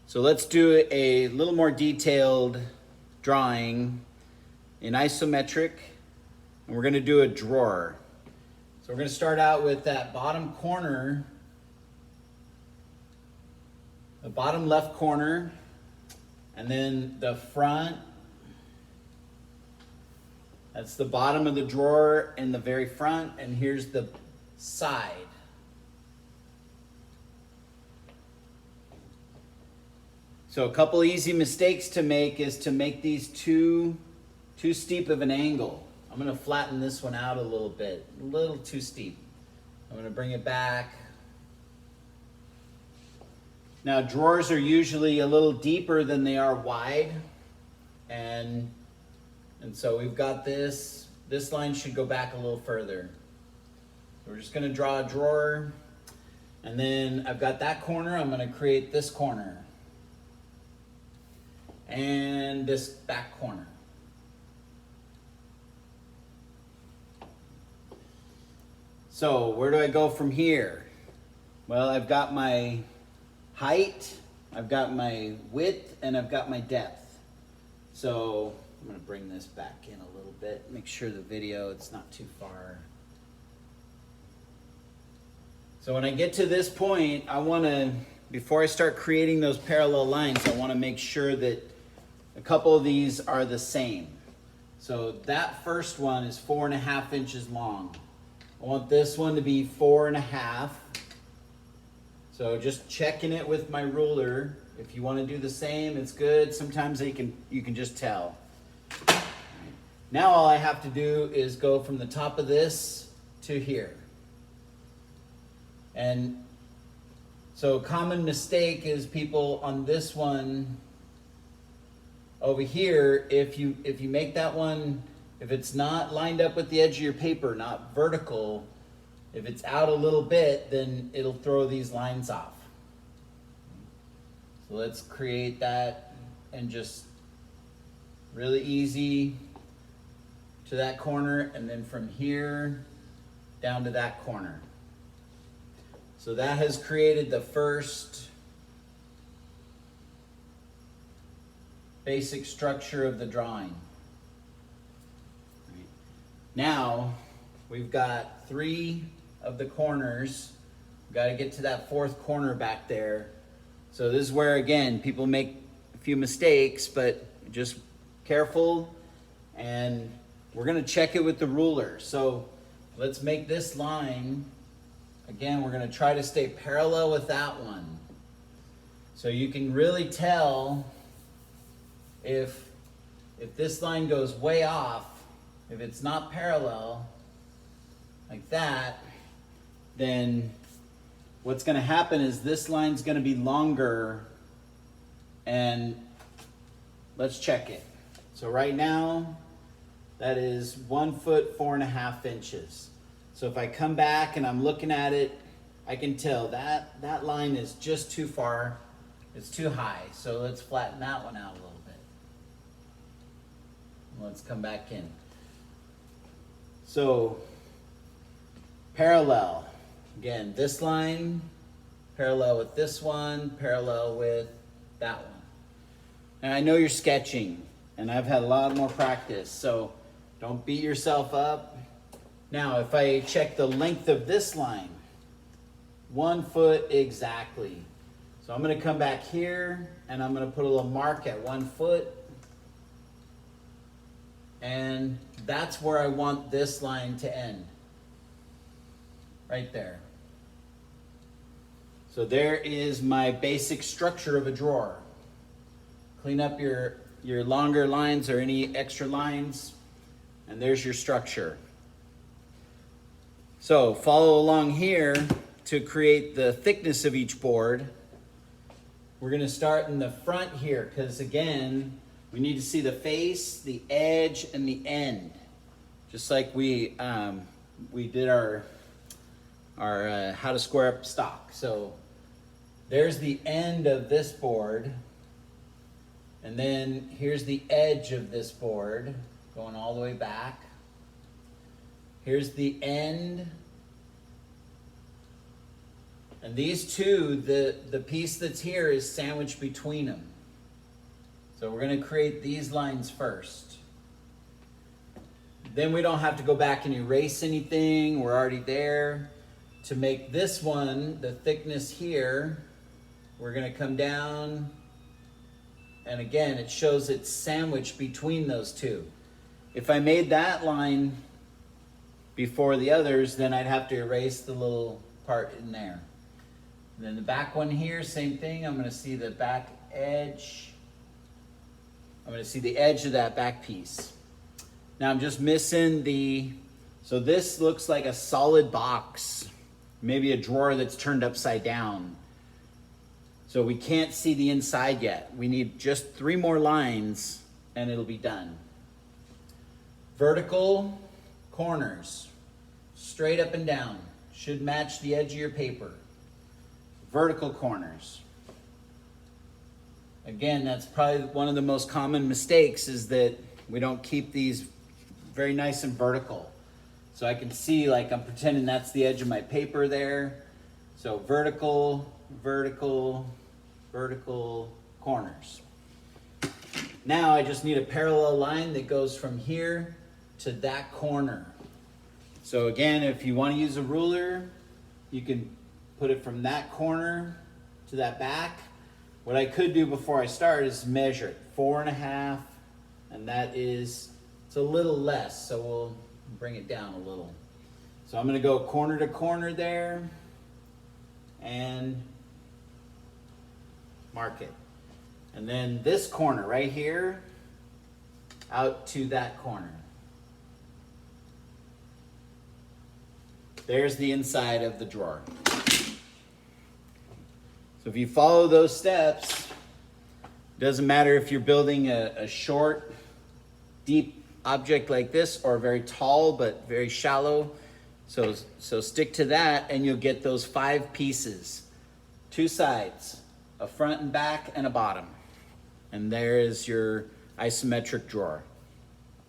So let's do a little more detailed drawing in isometric, and we're going to do a drawer. So we're going to start out with that bottom corner, the bottom left corner, and then the front. That's the bottom of the drawer in the very front, and here's the side. So a couple easy mistakes to make is to make these too steep of an angle. I'm going to flatten this one out a little bit, a little too steep. I'm going to bring it back. Now drawers are usually a little deeper than they are wide, and so we've got this line should go back a little further. So we're just going to draw a drawer, and then I've got that corner. I'm going to create this corner and this back corner. So where do I go from here? Well, I've got my height, I've got my width, and I've got my depth. So I'm going to bring this back in a little bit, make sure the video, it's not too far. So when I get to this point, I want to, before I start creating those parallel lines, I want to make sure that a couple of these are the same. So that first one is 4.5 inches long. I want this one to be 4.5. So just checking it with my ruler. If you want to do the same, it's good. Sometimes you can just tell. Now all I have to do is go from the top of this to here. And so a common mistake is people on this one over here, if you make that one, if it's not lined up with the edge of your paper, not vertical, if it's out a little bit, then it'll throw these lines off. So let's create that, and just really easy to that corner, and then from here down to that corner. So that has created the first basic structure of the drawing. Now we've got 3 of the corners. We've got to get to that 4th corner back there. So this is where, again, people make a few mistakes, but just careful, and we're going to check it with the ruler. So let's make this line. Again, we're going to try to stay parallel with that one. So you can really tell if this line goes way off, if it's not parallel like that, then what's going to happen is this line's going to be longer, and let's check it. So right now, that is 1 foot 4.5 inches. So if I come back and I'm looking at it, I can tell that line is just too far. It's too high. So let's flatten that one out a little bit. Let's come back in. So parallel. Again, this line, parallel with this one, parallel with that one. And I know you're sketching, and I've had a lot more practice, so don't beat yourself up. Now, if I check the length of this line, 1 foot exactly. So I'm going to come back here, and I'm going to put a little mark at 1 foot. And that's where I want this line to end. Right there. So there is my basic structure of a drawer. Clean up your longer lines or any extra lines, and there's your structure. So follow along here to create the thickness of each board. We're going to start in the front here, because again, we need to see the face, the edge, and the end. Just like we did our how to square up stock. So there's the end of this board, and then here's the edge of this board going all the way back. Here's the end, And these two, the piece that's here is sandwiched between them. So we're going to create these lines first. Then we don't have to go back and erase anything. We're already there. To make this one, the thickness here, we're going to come down. And again, it shows it's sandwiched between those two. If I made that line before the others, then I'd have to erase the little part in there. And then the back one here, same thing. I'm going to see the back edge. I'm going to see the edge of that back piece. Now I'm just missing so this looks like a solid box, maybe a drawer that's turned upside down. So we can't see the inside yet. We need just 3 more lines and it'll be done. Vertical corners, straight up and down, should match the edge of your paper. Vertical corners. Again, that's probably one of the most common mistakes, is that we don't keep these very nice and vertical. So I can see, like, I'm pretending that's the edge of my paper there. So vertical, vertical, vertical corners. Now I just need a parallel line that goes from here to that corner. So again, if you want to use a ruler, you can put it from that corner to that back. What I could do before I start is measure it, 4.5, and that is, it's a little less, so we'll bring it down a little. So I'm going to go corner to corner there and mark it. And then this corner right here out to that corner. There's the inside of the drawer. So if you follow those steps, it doesn't matter if you're building a short, deep object like this, or very tall but very shallow. So stick to that and you'll get those 5 pieces. 2 sides, a front and back and a bottom. And there is your isometric drawer.